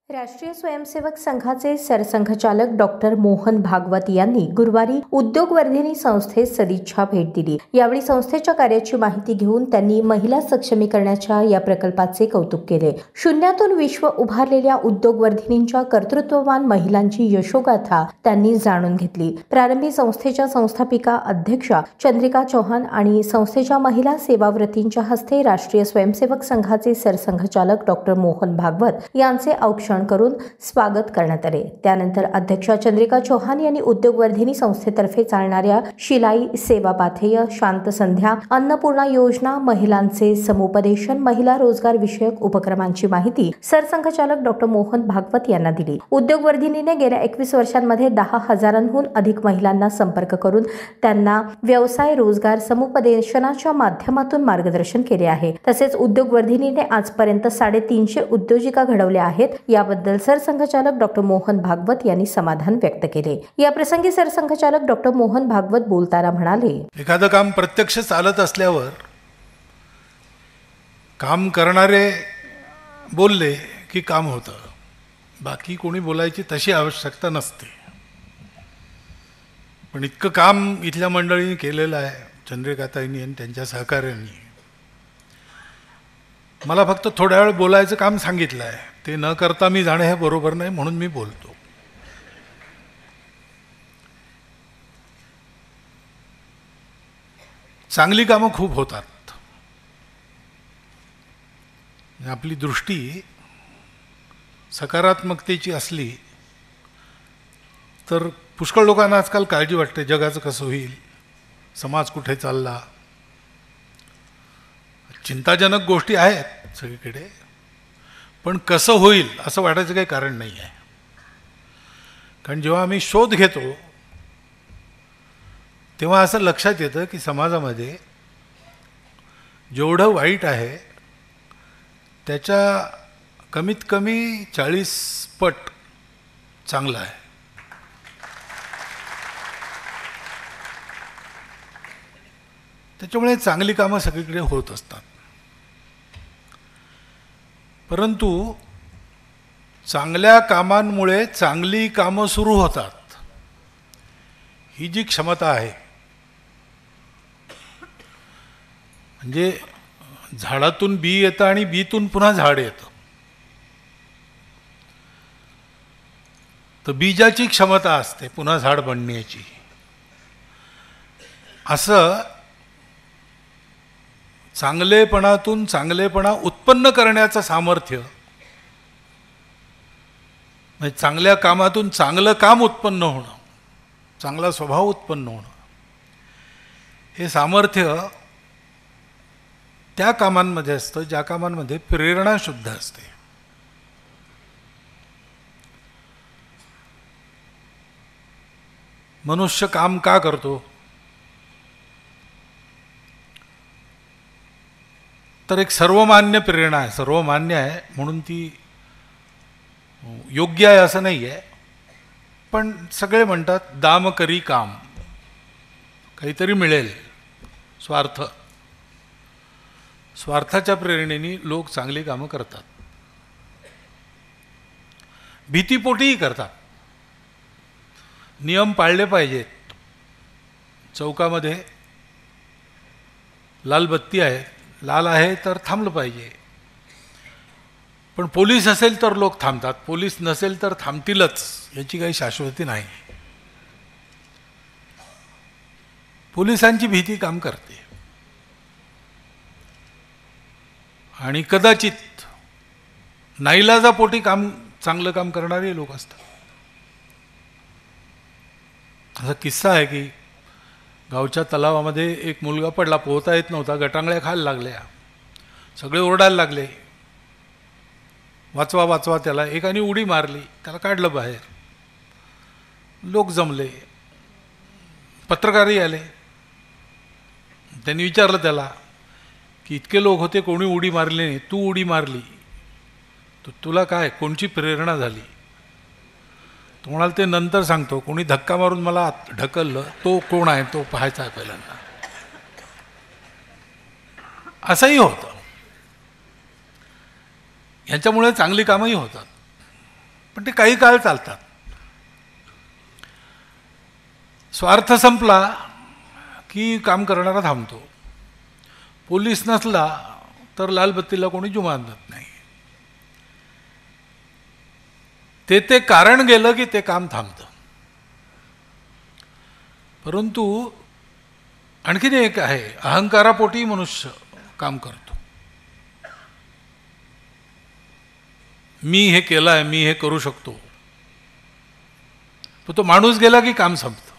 राष्ट्रीय स्वयंसेवक संघाचे सरसंघचालक डॉक्टर मोहन भागवत यांनी गुरुवारी उद्योगवर्धिनी संस्थेत सदिच्छा भेट दिली। यावेळी संस्थेच्या कार्याची माहिती घेऊन त्यांनी महिला सक्षमीकरणाच्या या प्रकल्पाचे कौतुक केले। शून्यातून विश्व उभारलेल्या उद्योगवर्धिनींच्या कर्तृत्ववान महिलांची यशोगाथा त्यांनी जाणून घेतली। प्रारंभी संस्थेच्या संस्थापिका अध्यक्षा चंद्रिका चौहान आणि संस्थेच्या महिला सेवाव्रतींच्या हस्ते राष्ट्रीय स्वयंसेवक संघाचे सरसंघचालक डॉक्टर मोहन भागवत यांचे औक्षण करून स्वागत करण्यात आले। त्यानंतर अध्यक्षा चंद्रिका चौहान यांनी उद्योगवर्धिनी संस्थेतर्फे चालणाऱ्या शिलाई सेवा पाथेय, शांत संध्या, अन्नपूर्णा योजना, महिलांचे समुपदेशन, महिला रोजगार विषयक उपक्रमांची माहिती सरसंघचालक डॉक्टर मोहन भागवत यांना दिली। उद्योगवर्धिनीने गेल्या 21 वर्षांमध्ये 10,000हून अधिक महिलांना संपर्क करून त्यांना व्यवसाय, रोजगार, समुपदेशनाच्या माध्यमातून मार्गदर्शन केले आहे। तसेच उद्योगवर्धिनीने आजपर्यंत 350 उद्योजिका घडवल्या आहेत। याबद्दल सरसंघचालक डॉक्टर मोहन भागवत यांनी समाधान व्यक्त केले। या प्रसंगी सरसंघचालक डॉक्टर मोहन भागवत बोलताना म्हणाले, एखादं काम प्रत्यक्ष चालत असल्यावर काम करणारे बोलले की काम होतं, बाकी कोणी बोलायची तशी आवश्यकता नसते। पण इतकं काम इथल्या मंडळींनी केलेलं आहे, चंद्रिकाताईंनी आणि त्यांच्या सहकार्यांनी। मला फक्त थोड्या वेळ बोलायचं काम सांगितलं आहे, ते न करता मी जाणे हे बरोबर नाही, म्हणून मी बोलतो। चांगली कामं खूप होतात। आपली दृष्टी सकारात्मकतेची असली तर पुष्कळ लोकांना आजकाल काळजी वाटते, जगाचं कसं होईल, समाज कुठे चालला। चिंताजनक गोष्टी आहेत सगळीकडे, पण कसं होईल असं वाटायचं काही कारण नाही आहे। कारण जेव्हा आम्ही शोध घेतो तेव्हा असं लक्षात येतं की समाजामध्ये जेवढं वाईट आहे त्याच्या कमीत कमी 40 पट चांगलं आहे। त्याच्यामुळे चांगली कामं सगळीकडे होत असतात। परंतु चांगल्या कामांमुळे चांगली कामं सुरू होतात, ही जी क्षमता आहे, म्हणजे झाडातून बी येतं आणि बीतून पुन्हा झाड येतं, तर बीजाची क्षमता असते पुन्हा झाड बनण्याची। असं चांगलेपणातून चांगलेपणा उत्पन्न करण्याचं सामर्थ्य, म्हणजे चांगल्या कामातून चांगलं काम उत्पन्न होणं, चांगला स्वभाव उत्पन्न होणं, हे सामर्थ्य त्या कामांमध्ये असतं ज्या कामांमध्ये प्रेरणा शुद्ध असते। मनुष्य काम का करतो तर एक सर्वमान्य प्रेरणा आहे, सर्वमान्य आहे म्हणून ती योग्य आहे असं नाही आहे, पण सगळे म्हणतात दाम करी काम, काहीतरी मिळेल, स्वार्थ, स्वार्थाच्या प्रेरणेने लोक चांगली कामं करतात, भीतीपोटीही करतात। नियम पाळले पाहिजेत। चौकामध्ये लाल बत्ती आहे, लाल आहे तर थांबलं पाहिजे, पण पोलीस असेल तर लोक थांबतात, पोलीस नसेल तर थांबतीलच, याची काही शाश्वती नाही। पोलिसांची भीती काम करते आणि कदाचित नाईलाजापोटी चांगलं काम करणारे लोक असतात। असा किस्सा आहे की गावच्या तलावामध्ये एक मुलगा पडला, पोहता येत नव्हता, गटांगळ्या खायला लागल्या, सगळे ओरडायला लागले, वाचवा वाचवा त्याला। एकाने उडी मारली, त्याला काढलं बाहेर, लोक जमले, पत्रकारही आले। त्यांनी विचारलं त्याला की इतके लोक होते, कोणी उडी मारली नाही, तू उडी मारली, तर तुला काय, कोणची प्रेरणा झाली? तो म्हणाल ते नंतर सांगतो, कोणी धक्का मारून मला ढकललं, तो कोण आहे तो पाहायचा आहे पहिल्यांदा। असंही होतं, ह्याच्यामुळे चांगली कामंही होतात। पण ते काही काळ चालतात. स्वार्थ संपला की काम करणारा थांबतो. पोलीस नसला तर लालबत्तीला कोणी जुमा आणत नाही. ते कारण गेलं की ते काम थांबतं. परंतु आणखीन एक आहे, अहंकारापोटी मनुष्य काम करतो. मी हे केलं आहे, मी हे करू शकतो. तो माणूस गेला की काम संपतं.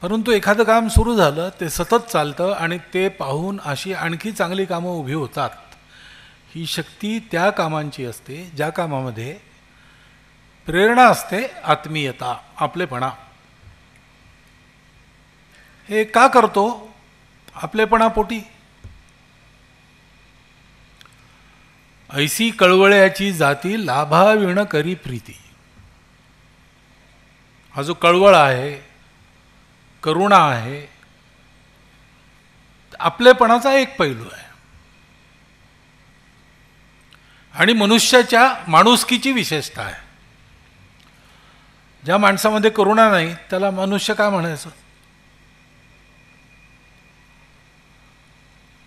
परंतु एखादं काम सुरू झालं, ते सतत चालतं आणि ते पाहून अशी आणखी चांगली कामं उभी होतात. ही शक्ती त्या कामांची असते ज्या कामामध्ये प्रेरणा असते, आत्मीयता, आपलेपणा. हे का करतो? आपलेपणापोटी. ऐसी कळवळ्याची जाती लाभाविण करी प्रीती. हा जो कळवळ आहे, करुणा आहे, आपलेपणाचा एक पैलू आहे. आणि मनुष्याच्या माणुसकीची विशेषता आहे. ज्या माणसामध्ये करुणा नाही त्याला मनुष्य काय म्हणायचं?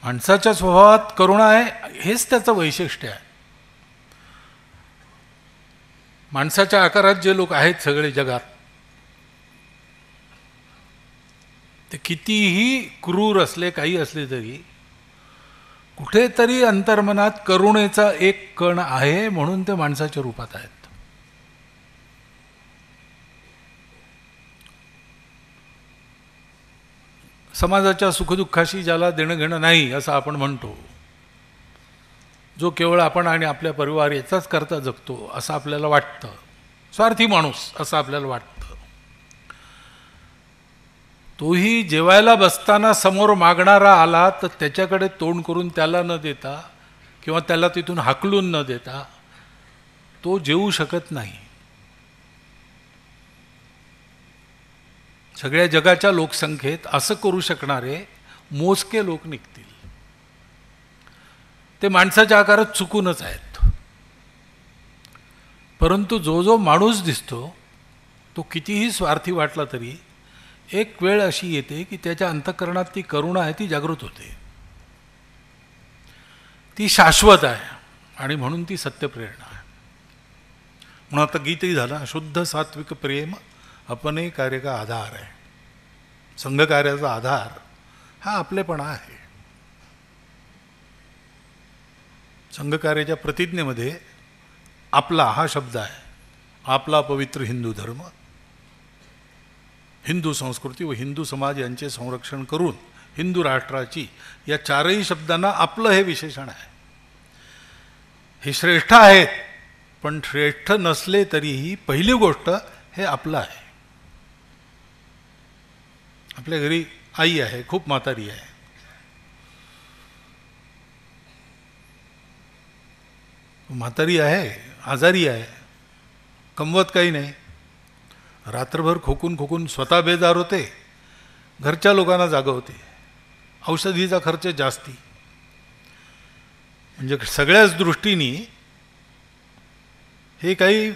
माणसाच्या स्वभावात करुणा आहे, हेच त्याचं वैशिष्ट्य आहे. माणसाच्या आकारात जे लोक आहेत सगळे जगात, ते कितीही क्रूर असले, काही असले तरी कुठेतरी अंतर्मनात करुणेचा एक कण आहे, म्हणून ते माणसाच्या रूपात आहेत. समाजाच्या सुखदुःखाशी ज्याला देणं घेणं नाही असं आपण म्हणतो, जो केवळ आपण आणि आपल्या परिवार याचाच करता जगतो असं आपल्याला वाटतं, स्वार्थी माणूस असं आपल्याला वाटतं, तोही जेवायला बसताना समोर मागणारा आला तर त्याच्याकडे तोंड करून त्याला न देता किंवा त्याला तिथून हाकलून न देता तो जेवू शकत नाही. सगळ्या जगाच्या लोकसंख्येत असं करू शकणारे मोजके लोक निघतील. ते माणसाच्या आकारात चुकूनच आहेत. परंतु जो जो माणूस दिसतो तो कितीही स्वार्थी वाटला तरी एक वेळ अशी येते की त्याच्या अंतःकरणात ती करुणा आहे, ती जागृत होते, ती शाश्वत आहे आणि म्हणून ती सत्यप्रेरणा आहे. म्हणून आता गीतही झालं, शुद्ध सात्विक प्रेम अपने कार्य का आधार आहे. संघकार्याचा आधार हा आपलेपणा आहे. संघकार्याच्या प्रतिज्ञेमध्ये आपला हा शब्द आहे. आपला पवित्र हिंदू धर्म, हिंदू संस्कृती व हिंदू समाज यांचे संरक्षण करून हिंदू राष्ट्राची, या चारही शब्दांना आपलं हे विशेषण आहे. हे श्रेष्ठ आहेत, पण श्रेष्ठ नसले तरीही पहिली गोष्ट हे आपलं आहे. आपल्या घरी आई आहे, खूप म्हातारी आहे. म्हातारी आहे, आजारी आहे, कमवत काही नाही, रात्रभर खोकून खोकून स्वतः बेजार होते, घरच्या लोकांना जागवते, औषधीचा खर्च जास्ती. म्हणजे सगळ्याच दृष्टीने हे काही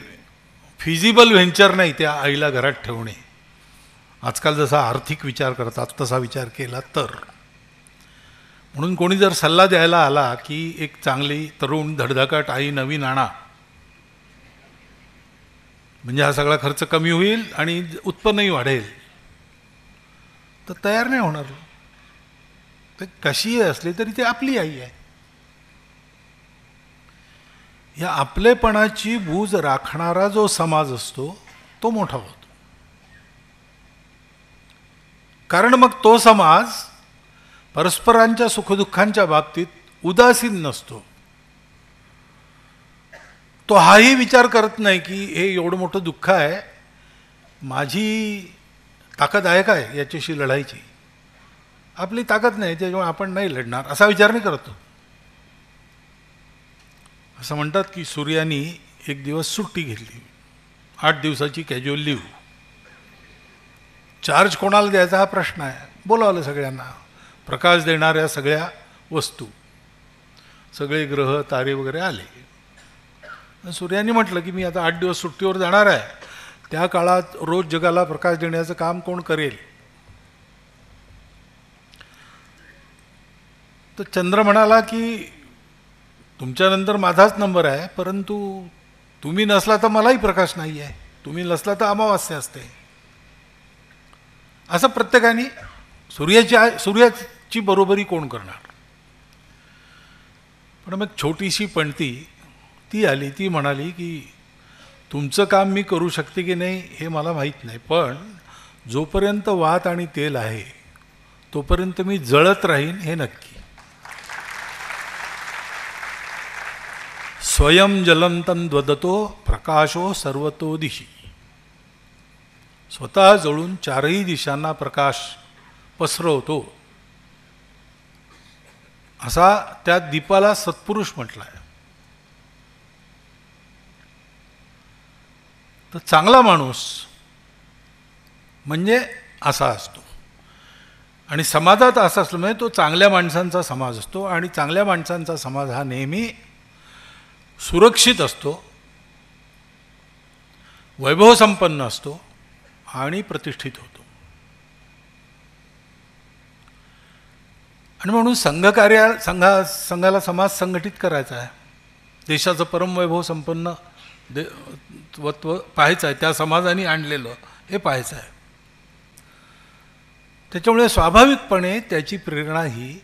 फिजिबल व्हेंचर नाही त्या आईला घरात ठेवणे. आजकाल जसा आर्थिक विचार करतात तसा विचार केला तर. म्हणून कोणी जर सल्ला द्यायला आला की एक चांगली तरुण धडधाकट आई नवीन आणा, म्हणजे हा सगळा खर्च कमी होईल आणि उत्पन्नही वाढेल, तर तयार नाही होणार. ते कशी असली तरी ती आपली आई आहे. या आपलेपणाची बूज राखणारा जो समाज असतो तो मोठा होतो. कारण मग तो समाज परस्परांच्या सुखदुःखांच्या बाबतीत उदासीन नसतो. तो हाही विचार करत नाही की हे एवढं मोठं दुःख आहे, माझी ताकद आहे काय याच्याशी लढायची. आपली ताकद नाही त्याच्यामुळे आपण नाही लढणार असा विचार नाही करतो. असं म्हणतात की सूर्यानी एक दिवस सुट्टी घेतली, 8 दिवसाची कॅज्युअल लिव्ह. चार्ज कोणाला द्यायचा हा प्रश्न आहे. बोलावलं सगळ्यांना, प्रकाश देणाऱ्या सगळ्या वस्तू, सगळे ग्रह तारे वगैरे आले. सूर्याने म्हटलं की मी आता 8 दिवस सुट्टीवर जाणार आहे, त्या काळात रोज जगाला प्रकाश देण्याचं काम कोण करेल? तर चंद्र म्हणाला की तुमच्यानंतर माझाच नंबर आहे, परंतु तुम्ही नसला तर मलाही प्रकाश नाही आहे, तुम्ही नसला तर अमावास्या असते. असं प्रत्येकाने सूर्याची बरोबरी कोण करणार? पण मग छोटीशी पणती ती आली, ती म्हणाली की तुमचं काम मी करू शकते की नाही हे मला माहीत नाही, पण जोपर्यंत वात आणि तेल आहे तोपर्यंत मी जळत राहीन हे नक्की. स्वयं जलंतं द्वदतो प्रकाशो सर्वतो दिशी. स्वतः जळून चारही दिशांना प्रकाश पसरवतो, असा त्या दीपाला सत्पुरुष म्हटलाय. तर चांगला माणूस म्हणजे असा असतो, आणि समाजात असा असल्यामुळे तो चांगल्या माणसांचा समाज असतो, आणि चांगल्या माणसांचा समाज हा नेहमी सुरक्षित असतो, वैभवसंपन्न असतो आणि प्रतिष्ठित होतो. आणि म्हणून संघाला समाज संघटित करायचा आहे, देशाचं परम वैभव संपन्न वत्व पाहायचं आहे, त्या समाजाने आणलेलं हे पाहायचं आहे. त्याच्यामुळे स्वाभाविकपणे त्याची प्रेरणा ही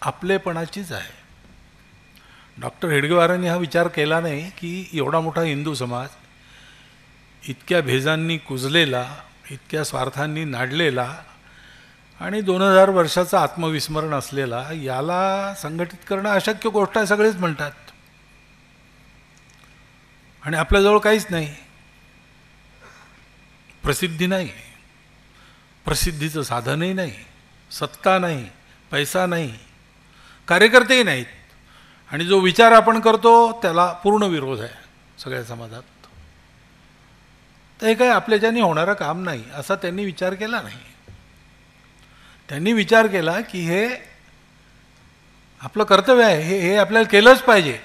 आपलेपणाचीच आहे. डॉक्टर हेडगेवारांनी हा विचार केला नाही की एवढा मोठा हिंदू समाज इतक्या भेजांनी कुजलेला, इतक्या स्वार्थांनी नाडलेला आणि 2000 वर्षाचं आत्मविस्मरण असलेला, याला संघटित करणं अशक्य गोष्ट आहे सगळेच म्हणतात. आणि आपल्याजवळ काहीच नाही, प्रसिद्धी नाही, प्रसिद्धीचं साधनही नाही, सत्ता नाही, पैसा नाही, कार्यकर्तेही नाहीत, आणि जो विचार आपण करतो त्याला पूर्ण विरोध आहे सगळ्या समाजात. तर हे काही आपल्याच्याने होणारं काम नाही असा त्यांनी विचार केला नाही. त्यांनी विचार केला की हे आपलं कर्तव्य आहे, हे आपल्याला केलंच पाहिजे.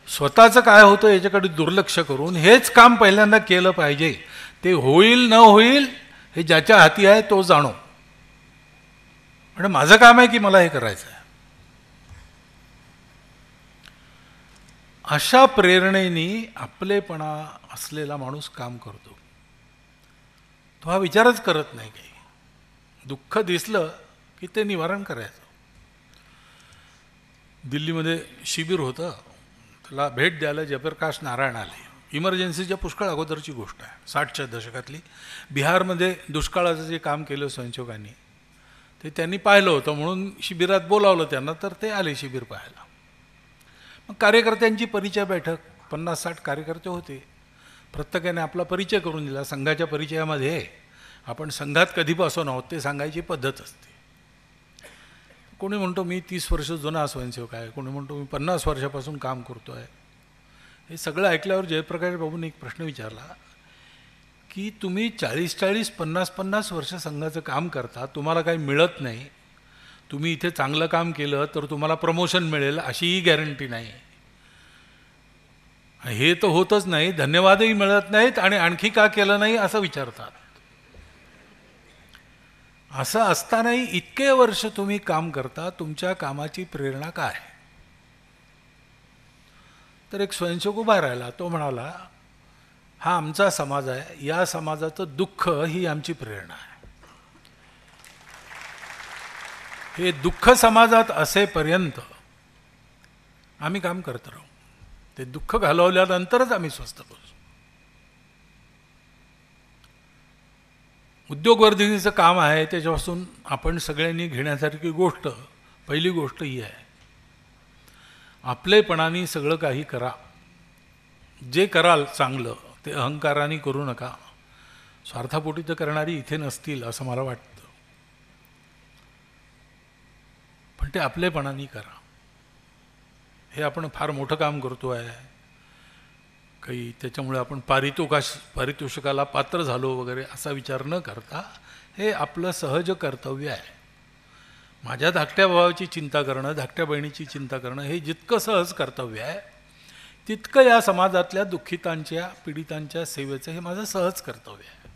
स्वतःचं काय होतं याच्याकडे दुर्लक्ष करून हेच काम पहिल्यांदा केलं पाहिजे. ते होईल न होईल हे ज्याच्या हाती आहे तो जाणो, म्हणजे माझं काम आहे की मला हे करायचं आहे. अशा प्रेरणेने आपलेपणा असलेला माणूस काम करतो. तो हा विचारच करत नाही काही. दुःख दिसलं की ते निवारण करायचं. दिल्लीमध्ये शिबिर होतं, त्याला भेट द्यायला जयप्रकाश नारायण आले. इमर्जन्सीच्या पुष्कळ अगोदरची गोष्ट आहे, 60च्या दशकातली. बिहारमध्ये दुष्काळाचं जे काम केलं स्वयंसेवकांनी ते त्यांनी पाहिलं होतं, म्हणून शिबिरात बोलावलं त्यांना, तर ते आले शिबिर पाहायला. मग कार्यकर्त्यांची परिचय बैठक, 50-60 कार्यकर्ते होते. प्रत्येकाने आपला परिचय करून दिला. संघाच्या परिचयामध्ये आपण संघात कधीपासून आहोत ते सांगायची पद्धत असते. कोणी म्हणतो मी 30 वर्ष जुना स्वयंसेवक आहे, कोणी म्हणतो मी 50 वर्षापासून काम करतो आहे. हे सगळं ऐकल्यावर जयप्रकाश बाबूंनी एक प्रश्न विचारला की तुम्ही 40-40, 50-50 वर्ष संघाचं काम करता, तुम्हाला काही मिळत नाही, तुम्ही इथे चांगलं काम केलं तर तुम्हाला प्रमोशन मिळेल अशीही गॅरंटी नाही, हे तर होतच नाही, धन्यवादही मिळत नाहीत, आणि आणखी का केलं नाही असं विचारतात. असं असतानाही इतके वर्ष तुम्ही काम करता, तुमच्या कामाची प्रेरणा काय? तर एक स्वयंसेवक उभा राहिला. तो म्हणाला, हा आमचा समाज आहे, या समाजाचं दुःख ही आमची प्रेरणा आहे. हे दुःख समाजात असेपर्यंत आम्ही काम करत राहू, ते दुःख घालवल्यानंतरच आम्ही स्वस्थ बसू. उद्योगवर्धिनीचं काम आहे, त्याच्यापासून आपण सगळ्यांनी घेण्यासारखी गोष्ट, पहिली गोष्ट ही आहे, आपलेपणाने सगळं काही करा. जे कराल चांगलं ते अहंकाराने करू नका. स्वार्थापोटी तर करणारी इथे नसतील असं मला वाटतं, पण ते आपलेपणाने करा. हे आपण फार मोठं काम करतो आहे, काही त्याच्यामुळे आपण पारितोषिकाला पात्र झालो वगैरे असा विचार न करता हे आपलं सहज कर्तव्य आहे. माझ्या धाकट्या भावाची चिंता करणं, धाकट्या बहिणीची चिंता करणं हे जितकं सहज कर्तव्य आहे तितकं या समाजातल्या दुःखितांच्या पीडितांच्या सेवेचं हे माझं सहज कर्तव्य आहे.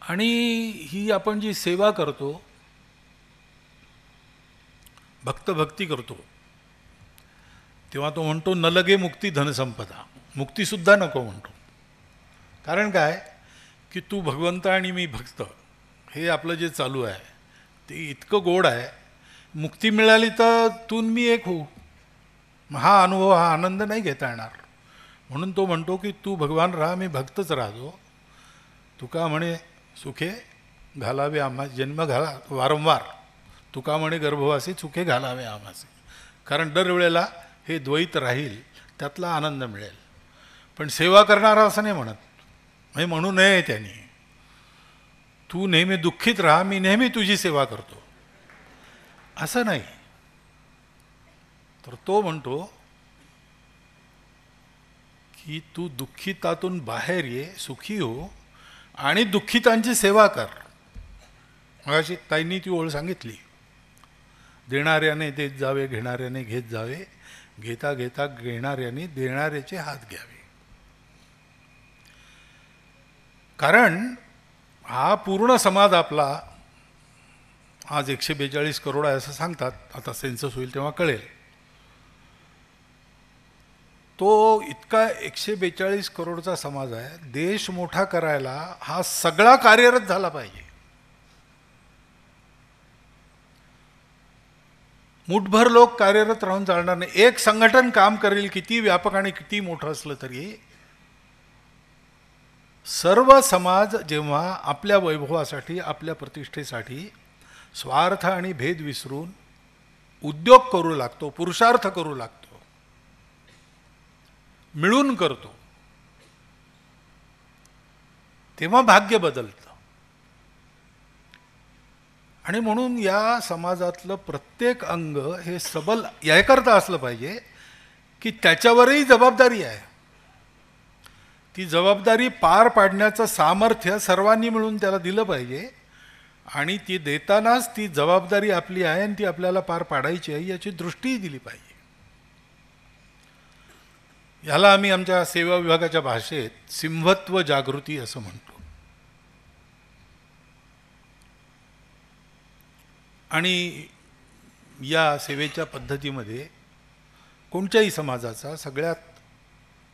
आणि ही आपण जी सेवा करतो, भक्ती करतो, तेव्हा तो म्हणतो न लगे मुक्ती धनसंपदा, मुक्तीसुद्धा नको म्हणतो. कारण काय की तू भगवंत आणि मी भक्त, हे आपलं जे चालू आहे ते इतकं गोड आहे. मुक्ती मिळाली तर तू मी एक होऊ, हा अनुभव, हा आनंद नाही घेता येणार. म्हणून तो म्हणतो की तू भगवान राहा, मी भक्तच राहतो. तुका म्हणे सुखे घालावे आम्हा, जन्म घाला वारंवार, तुका म्हणे गर्भवासी सुखे घालावे आम्हासे. कारण दरवेळेला हे द्वैत राहील, त्यातला आनंद मिळेल. पण सेवा करणारा असं नाही म्हणत, म्हणजे म्हणू नये त्यांनी, तू नेहमी दुःखित राहा, मी नेहमी तुझी सेवा करतो, असं नाही. तर तो म्हणतो की तू दुःखितातून बाहेर ये, सुखी हो आणि दुःखितांची सेवा कर. मगाशी ताईंनी ती ओळ सांगितली, देणाऱ्याने देत जावे, घेणाऱ्याने घेत जावे, घेता घेता घेणाऱ्याने देणाऱ्याचे हात घ्यावे. कारण हा पूर्ण समाज आपला आज 142 करोड आहे असं सांगतात, आता सेन्सस होईल तेव्हा कळेल. तो इतका 142 करोडचा समाज आहे. देश मोठा करायला हा सगळा कार्यरत झाला पाहिजे. मुठभर लोक कार्यरत राहून चालणार नाही. एक संघटन काम करेल, किती व्यापक आणि किती मोठं असलं तरी. सर्व समाज जेव्हा आपल्या वैभवासाठी, आपल्या प्रतिष्ठेसाठी स्वार्थ आणि भेद विसरून उद्योग करू लागतो, पुरुषार्थ करू लागतो, मिळून करतो, तेव्हा भाग्य बदलतं. आणि म्हणून या समाजातलं प्रत्येक अंग हे सबल याकरता असलं पाहिजे की त्याच्यावरही जबाबदारी आहे. ती जबाबदारी पार पाडण्याचं सामर्थ्य सर्वांनी मिळून त्याला दिलं पाहिजे. आणि ती देतानाच ती जबाबदारी आपली आहे आणि ती आपल्याला पार पाडायची आहे याची दृष्टीही दिली पाहिजे. ह्याला आम्ही आमच्या सेवा विभागाच्या भाषेत सिंहत्व जागृती असं म्हणतो. आणि या सेवेच्या पद्धतीमध्ये कोणत्याही समाजाचा सगळ्यात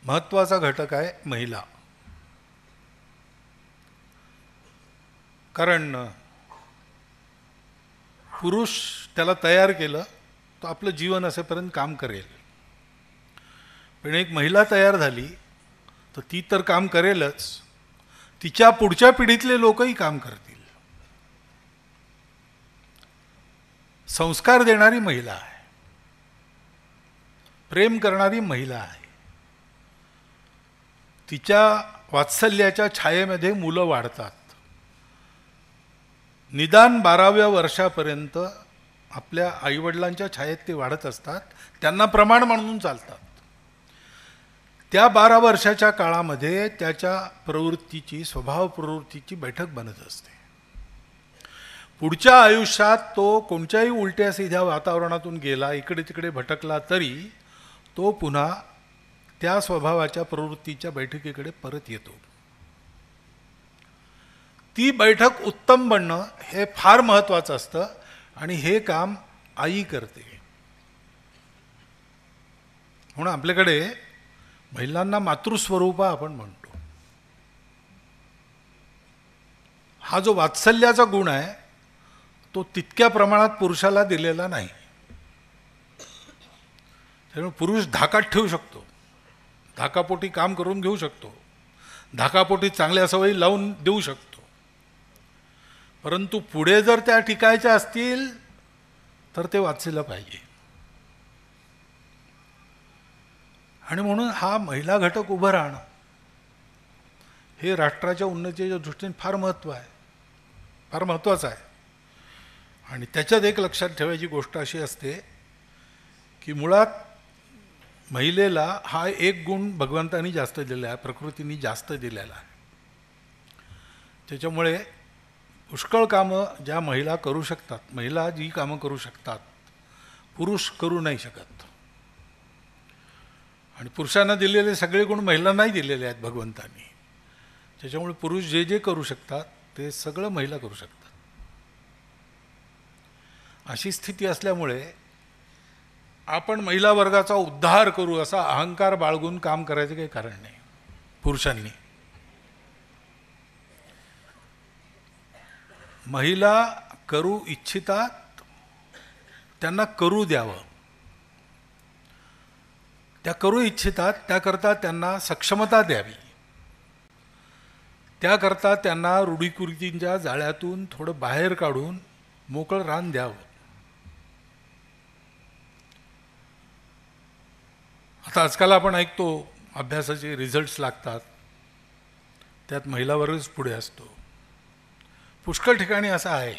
महत्त्वाचा घटक आहे महिला. कारण पुरुष त्याला तयार केलं तो आपलं जीवन असेपर्यंत काम करेल, पण एक महिला तयार झाली तर ती तर काम करेलच, तिच्या पुढच्या पिढीतले लोकही काम करतील. संस्कार देणारी महिला आहे, प्रेम करणारी महिला आहे. तिच्या वात्सल्याच्या छायेमध्ये मुलं वाढतात. निदान 12व्या वर्षापर्यंत आपल्या आईवडिलांच्या छायेत ते वाढत असतात, त्यांना प्रमाण म्हणून चालतात. त्या 12 वर्षाच्या काळामध्ये त्याच्या प्रवृत्तीची, स्वभाव प्रवृत्तीची बैठक बनत असते. पुढच्या आयुष्यात तो कोणत्याही उलट्या सीध्या वातावरणातून गेला, इकडे तिकडे भटकला तरी तो पुन्हा त्या स्वभावाच्या प्रवृत्तीच्या बैठकीकडे परत येतो. ती बैठक उत्तम बनणं हे फार महत्त्वाचं असतं आणि हे काम आई करते. म्हणून आपल्याकडे महिलांना मातृस्वरूप आपण म्हणतो. हा जो वात्सल्याचा गुण आहे तो तितक्या प्रमाणात पुरुषाला दिलेला नाही. त्यामुळे पुरुष धाकात ठेवू शकतो, धाकापोटी काम करून घेऊ शकतो, धाकापोटी चांगल्या सवयी लावून देऊ शकतो, परंतु पुढे जर त्या टिकायच्या असतील तर ते वाचलं पाहिजे. आणि म्हणून हा महिला घटक उभं राहणं हे राष्ट्राच्या उन्नतीच्या दृष्टीने फार महत्त्वाचं आहे. आणि त्याच्यात एक लक्षात ठेवायची गोष्ट अशी असते की मुळात महिलेला हा एक गुण भगवंतानी जास्त दिलेला आहे, प्रकृतीने जास्त दिलेला आहे. त्याच्यामुळे पुष्कळ कामं ज्या महिला करू शकतात, महिला जी कामं करू शकतात पुरुष करू नाही शकत. आणि पुरुषांना दिलेले सगळे गुण महिलांनाही दिलेले आहेत भगवंतांनी. त्याच्यामुळे पुरुष जे जे करू शकतात ते सगळं महिला करू शकतात. अशी स्थिती असल्यामुळे आपण महिला वर्गाचा उद्धार करू असा अहंकार बाळगून काम करायचं काही कारण नाही. पुरुषांनी महिला करू इच्छितात त्यांना करू द्यावं. त्या करू इच्छितात त्याकरता त्यांना सक्षमता द्यावी. त्याकरता त्यांना रूढीकुरीतींच्या जाळ्यातून थोडं बाहेर काढून मोकळं रान द्यावं. आता आजकाल आपण ऐकतो अभ्यासाचे रिझल्ट्स लागतात, त्यात महिला वर्गच पुढे असतो. पुष्कळ ठिकाणी असं आहे.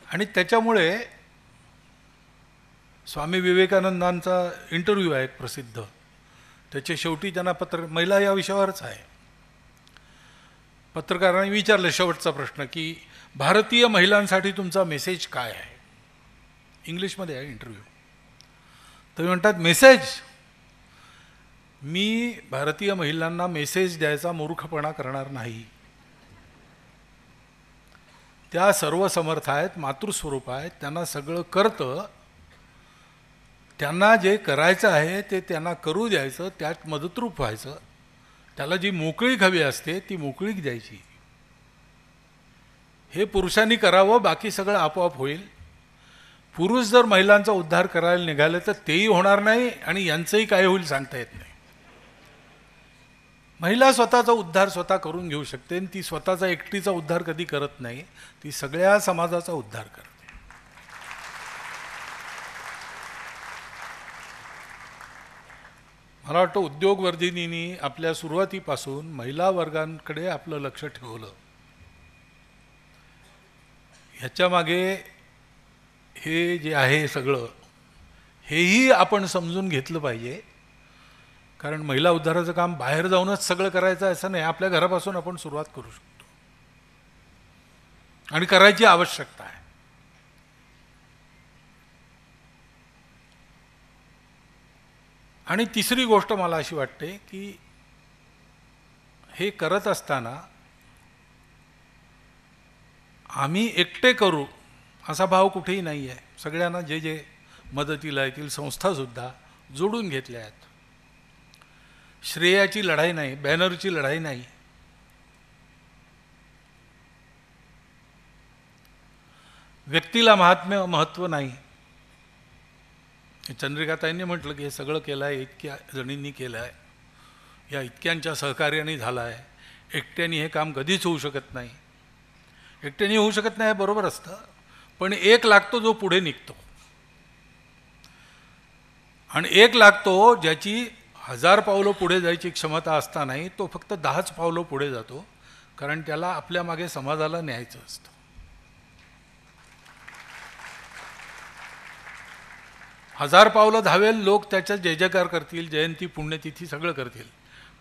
आणि त्याच्यामुळे स्वामी विवेकानंदांचा इंटरव्ह्यू आहे एक प्रसिद्ध, त्याच्या शेवटी त्यांना महिला या विषयावरच आहे. पत्रकारांनी विचारलं शेवटचा प्रश्न की भारतीय महिलांसाठी तुमचा मेसेज काय आहे. इंग्लिशमध्ये आहे इंटरव्ह्यू. तर म्हणतात मेसेज, मी भारतीय महिलांना मेसेज द्यायचा मूर्खपणा करणार नाही. त्या सर्व समर्थ आहेत, मातृस्वरूप आहेत, त्यांना सगळं करतं. त्यांना जे करायचं आहे ते त्यांना करू द्यायचं, त्यात मदतरूप व्हायचं. त्याला जी मोकळीक हवी असते ती मोकळीक द्यायची. हे पुरुषांनी करावं, बाकी सगळं आपोआप होईल. पुरुष जर महिलांचा उद्धार करायला निघाले तर तेही होणार नाही आणि यांचंही काय होईल सांगता येत नाही. महिला स्वतःचा उद्धार स्वतः करून घेऊ शकते आणि ती स्वतःचा एकटीचा उद्धार कधी करत नाही, ती सगळ्या समाजाचा उद्धार करते. मला वाटतं उद्योगवर्धिनींनी आपल्या सुरुवातीपासून महिला वर्गांकडे आपलं लक्ष ठेवलं. ह्याच्या मागे हे जे आहे सगळं, हेही आपण समजून घेतलं पाहिजे. कारण महिला उद्धाराचं काम बाहेर जाऊनच सगळं करायचं असं नाही, आपल्या घरापासून आपण सुरुवात करू शकतो आणि करायची आवश्यकता आहे. आणि तिसरी गोष्ट मला अशी वाटते की हे करत असताना आम्ही एकटे करू असा भाव कुठेही नाही आहे. सगळ्यांना जे जे मदतीला येतील संस्थासुद्धा जोडून घेतल्या आहेत. श्रेयाची लढाई नाही, बॅनरची लढाई नाही. व्यक्तीला महत्त्व नाही. चंद्रिकाताईंनी म्हटलं की हे सगळं केलं आहे, इतक्या जणींनी केलं आहे, या इतक्यांच्या सहकार्याने झालं आहे. एकट्याने हे काम कधीच होऊ शकत नाही. एकट्याने होऊ शकत नाही बरोबर असतं, पण एक लागतो जो पुढे निघतो. आणि एक लागतो ज्याची 1000 पावलं पुढे जायची क्षमता असतानाही तो फक्त 10च पावलं पुढे जातो, कारण त्याला आपल्या मागे समाजाला न्यायचं असतं. हजार पावलं धावेल, लोक त्याच्या जय जयकार करतील, जयंती पुण्यतिथी सगळं करतील,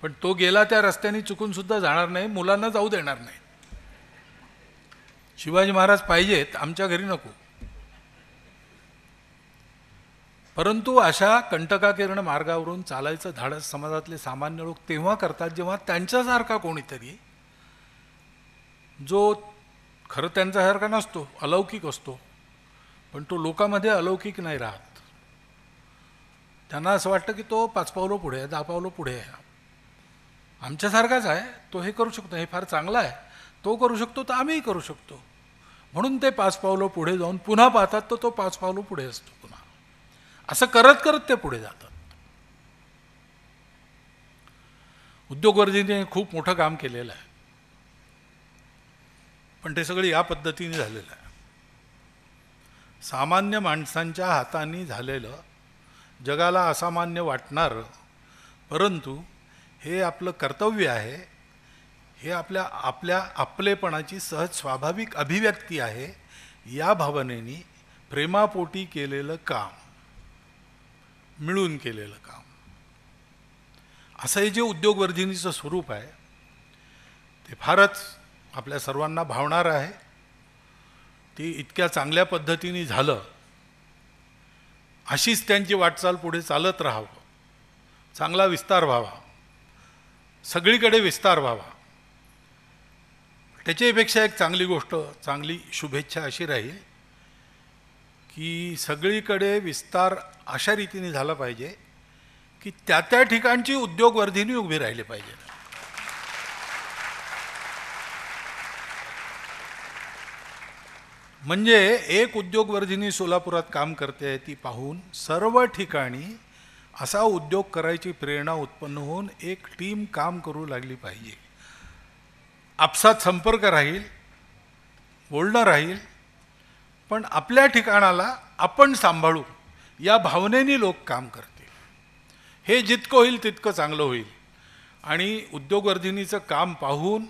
पण तो गेला त्या रस्त्याने चुकून सुद्धा जाणार नाही, मुलांना जाऊ देणार नाही. शिवाजी महाराज पाहिजेत, आमच्या घरी नको. परंतु अशा कंटकाकिरण मार्गावरून चालायचं धाडस समाजातले सामान्य लोक तेव्हा करतात जेव्हा त्यांच्यासारखा कोणीतरी, जो खरं त्यांच्यासारखा नसतो, अलौकिक असतो, पण तो लोकांमध्ये अलौकिक नाही राहत. त्यांना असं वाटतं की तो 5 पावलं पुढे आहे, 10 पावलं पुढे आहे, आमच्यासारखाच आहे, तो हे करू शकतो, हे फार चांगला आहे, तो करू शकतो तर आम्हीही करू शकतो. म्हणून ते 5 पावलं पुढे जाऊन पुन्हा पाहतात तर तो 5 पावलं पुढे असतो. पुन्हा असं करत करत ते पुढे जातात. उद्योगवर्धिनीने खूप मोठं काम केलेलं आहे, पण ते सगळं या पद्धतीने झालेलं आहे. सामान्य माणसांच्या हातांनी झालेलं, जगाला असामान्य वाटणारं, परंतु हे आपलं कर्तव्य आहे, हे आपल्या आपलेपणाची सहज स्वाभाविक अभिव्यक्ती आहे, या भावनेने प्रेमापोटी केलेलं काम, मिळून केलेलं काम, असं हे जे उद्योगवर्धिनीचं स्वरूप आहे ते फारच आपल्या सर्वांना भावणारं आहे. ती इतक्या चांगल्या पद्धतीने झालं, अशीच त्यांची वाटचाल पुढे चालत राहावं, चांगला विस्तार व्हावा, सगळीकडे विस्तार व्हावा. त्याच्यापेक्षा एक चांगली गोष्ट, चांगली शुभेच्छा अशी राहील की सगळीकडे विस्तार अशा रीतीने झाला पाहिजे की त्या त्या ठिकाणची उद्योगवर्धिनी उभी राहिली पाहिजे. म्हणजे एक उद्योगवर्धिनी सोलापुरात काम करते आहे ती पाहून सर्व ठिकाणी असा उद्योग करायची प्रेरणा उत्पन्न होऊन एक टीम काम करू लागली पाहिजे. आपसात संपर्क राहील, बोलणं राहील, पण आपल्या ठिकाणाला आपण सांभाळू या भावनेने लोक काम करतील. हे जितकं होईल तितकं चांगलं होईल. आणि उद्योगवर्धिनीचं काम पाहून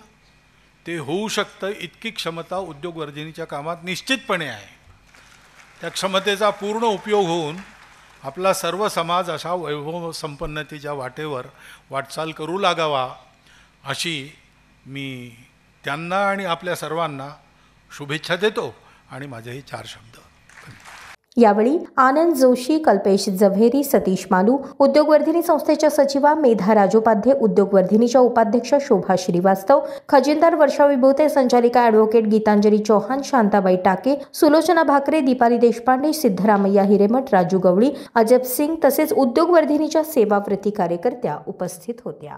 ते होऊ शकतं इतकी क्षमता उद्योगवर्धिनीच्या कामात निश्चितपणे आहे. त्या क्षमतेचा पूर्ण उपयोग होऊन आपला सर्व समाज अशा वैभव संपन्नतेच्या वाटेवर वाटचाल करू लागावा अशी मी त्यांना आणि आपल्या सर्वांना शुभेच्छा देतो आणि माझे हे 4 शब्द. यावेळी आनंद जोशी, कल्पेश जव्हेरी, सतीश मालू, उद्योगवर्धिनी संस्थेच्या सचिवा मेधा राजोपाध्ये, उद्योगवर्धिनीच्या उपाध्यक्षा शोभा श्रीवास्तव, खजिनदार वर्षा विभूते, संचालिका ॲडव्होकेट गीतांजली चौहान, शांताबाई टाके, सुलोचना भाकरे, दीपाली देशपांडे, सिद्धरामय्या हिरेमठ, राजू गवळी, अजब सिंग तसेच उद्योगवर्धिनीच्या सेवाव्रती कार्यकर्त्या उपस्थित होत्या.